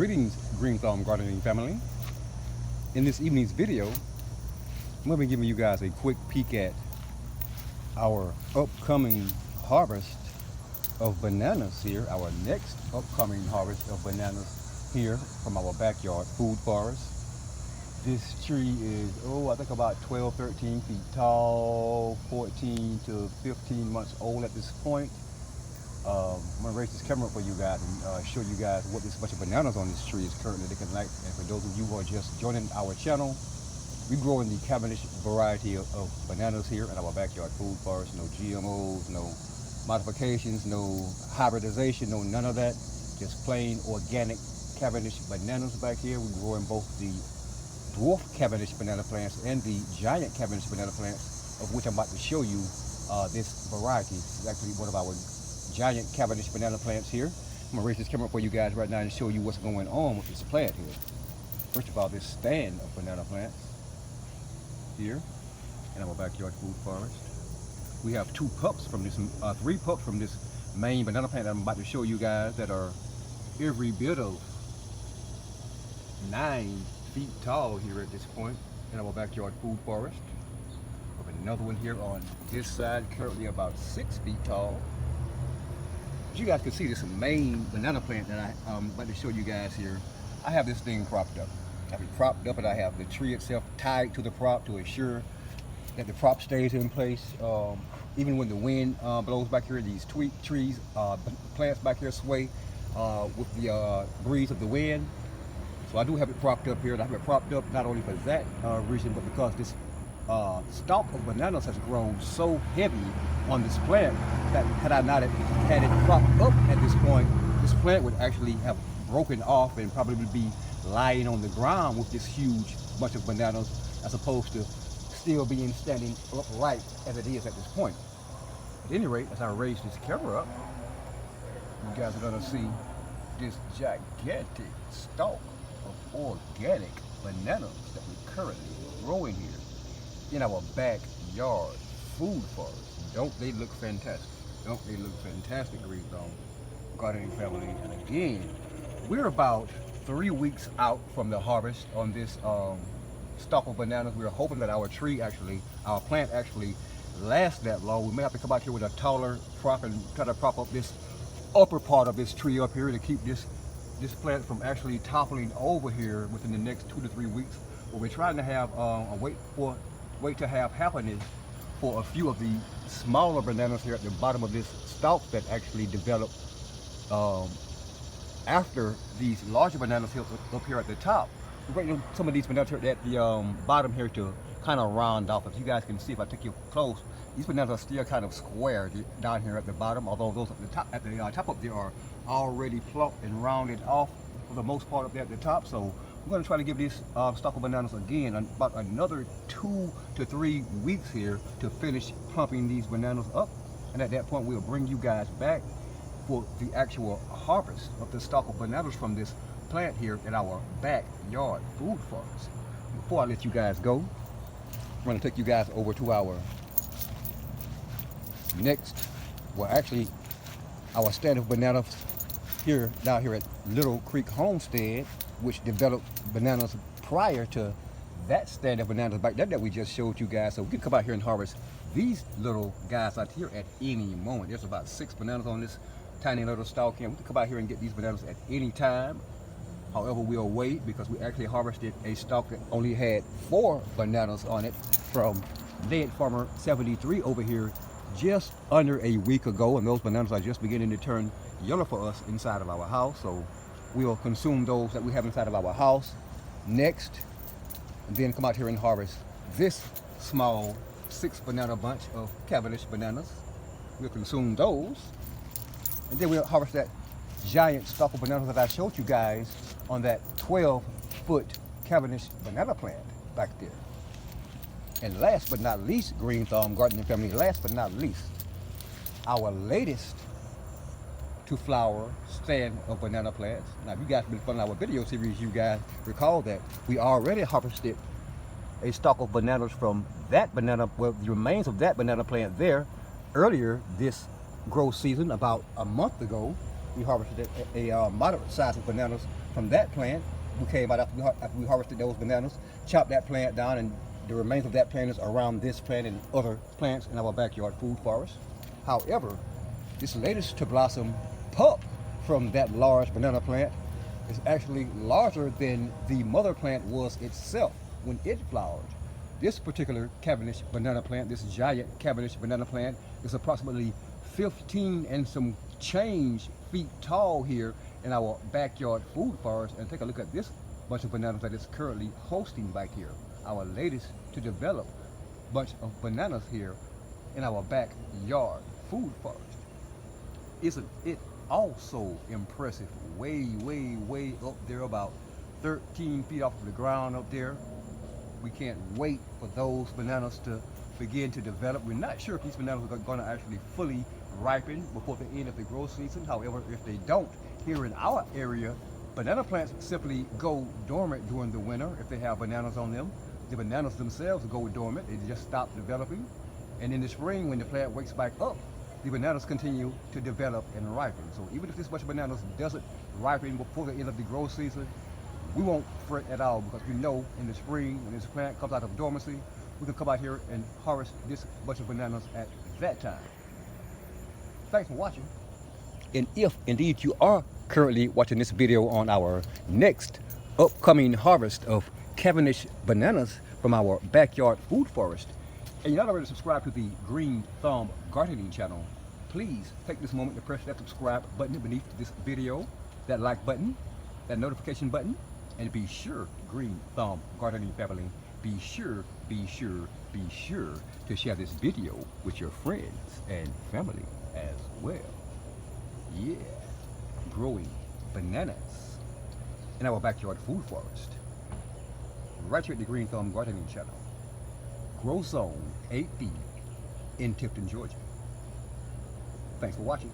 Greetings, Green Thumb Gardening family. In this evening's video, I'm going to be giving you guys a quick peek at our upcoming harvest of bananas here, our next upcoming harvest of bananas here from our backyard food forest. This tree is, I think about 12, 13 feet tall, 14 to 15 months old at this point. I'm going to raise this camera up for you guys and show you guys what this bunch of bananas on this tree is currently looking like. And for those of you who are just joining our channel, we grow in the Cavendish variety of bananas here in our backyard food forest. No GMOs, no modifications, no hybridization, no none of that. Just plain organic Cavendish bananas back here. We grow in both the dwarf Cavendish banana plants and the giant Cavendish banana plants, of which I'm about to show you this variety. It's actually one of our giant Cavendish banana plants here. I'm gonna raise this camera up for you guys right now and show you what's going on with this plant here. First of all, this stand of banana plants here in our backyard food forest. We have three pups from this main banana plant that I'm about to show you guys that are every bit of 9 feet tall here at this point in our backyard food forest. We have another one here on this side, currently about 6 feet tall. As you guys can see, this main banana plant that I'm about to show you guys here, I have this thing propped up. I have it propped up and I have the tree itself tied to the prop to ensure that the prop stays in place. Even when the wind blows back here, these plants back here sway with the breeze of the wind. So I do have it propped up here, and I have it propped up not only for that reason, but because this stalk of bananas has grown so heavy on this plant that had I not had it propped up at this point, this plant would actually have broken off and probably be lying on the ground with this huge bunch of bananas, as opposed to still being standing upright as it is at this point. At any rate, as I raise this camera up, you guys are going to see this gigantic stalk of organic bananas that we're currently growing here in our backyard food forest. Don't they look fantastic? Don't they look fantastic, Green Thumb Gardening family? And again, we're about 3 weeks out from the harvest on this stalk of bananas. We're hoping that our plant actually lasts that long. We may have to come out here with a taller prop and try to prop up this upper part of this tree up here to keep this plant from actually toppling over here within the next 2 to 3 weeks. But we're trying to have wait to have happening for a few of the smaller bananas here at the bottom of this stalk that actually develop after these larger bananas up here at the top. We're waiting on some of these bananas here at the bottom here to kind of round off. As you guys can see, if I take you close, these bananas are still kind of square down here at the bottom, although those at the top up there are already plucked and rounded off for the most part up there at the top. So we're going to try to give this stalk of bananas again about another 2 to 3 weeks here to finish pumping these bananas up. And at that point, we'll bring you guys back for the actual harvest of the stalk of bananas from this plant here in our backyard food forest. Before I let you guys go, I'm going to take you guys over to our our stand of bananas down here at Little Creek Homestead, which developed bananas prior to that stand of bananas back there that we just showed you guys. So we can come out here and harvest these little guys out here at any moment. There's about 6 bananas on this tiny little stalk here. We can come out here and get these bananas at any time. However, we'll wait because we actually harvested a stalk that only had 4 bananas on it from Lead Farmer 73 over here just under a week ago, and those bananas are just beginning to turn yellow for us inside of our house. So we'll consume those that we have inside of our house next, and then come out here and harvest this small 6 banana bunch of Cavendish bananas. We'll consume those, and then we'll harvest that giant stalk of bananas that I showed you guys on that 12-foot Cavendish banana plant back there. And last but not least, Green Thumb Gardening family, last but not least, our latest to flower stand of banana plants. Now, if you guys have been following our video series, you guys recall that we already harvested a stalk of bananas from that banana, well, the remains of that banana plant there earlier this growth season, about a month ago. We harvested a moderate size of bananas from that plant. We came out after we harvested those bananas, chopped that plant down, and the remains of that plant is around this plant and other plants in our backyard food forest. However, this latest to blossom pup from that large banana plant is actually larger than the mother plant was itself when it flowered. This particular Cavendish banana plant, this giant Cavendish banana plant, is approximately 15 and some change feet tall here in our backyard food forest. And take a look at this bunch of bananas that is currently hosting back here. Our latest to develop bunch of bananas here in our backyard food forest. Isn't it also impressive? Way, way, way up there, about 13 feet off of the ground up there. We can't wait for those bananas to begin to develop. We're not sure if these bananas are going to actually fully ripen before the end of the growth season. However, if they don't, here in our area, banana plants simply go dormant during the winter if they have bananas on them. The bananas themselves go dormant, they just stop developing. And in the spring, when the plant wakes back up, the bananas continue to develop and ripen. So even if this bunch of bananas doesn't ripen before the end of the growth season, we won't fret at all, because we know in the spring, when this plant comes out of dormancy, we can come out here and harvest this bunch of bananas at that time. Thanks for watching. And if indeed you are currently watching this video on our next upcoming harvest of Cavendish bananas from our backyard food forest, and you're not already subscribed to the Green Thumb Gardening channel, please take this moment to press that subscribe button beneath this video, that like button, that notification button, and be sure, Green Thumb Gardening family, be sure to share this video with your friends and family as well. Yeah, growing bananas in our backyard food forest, right here at the Green Thumb Gardening channel. Grow Zone 8B in Tifton, Georgia. Thanks for watching.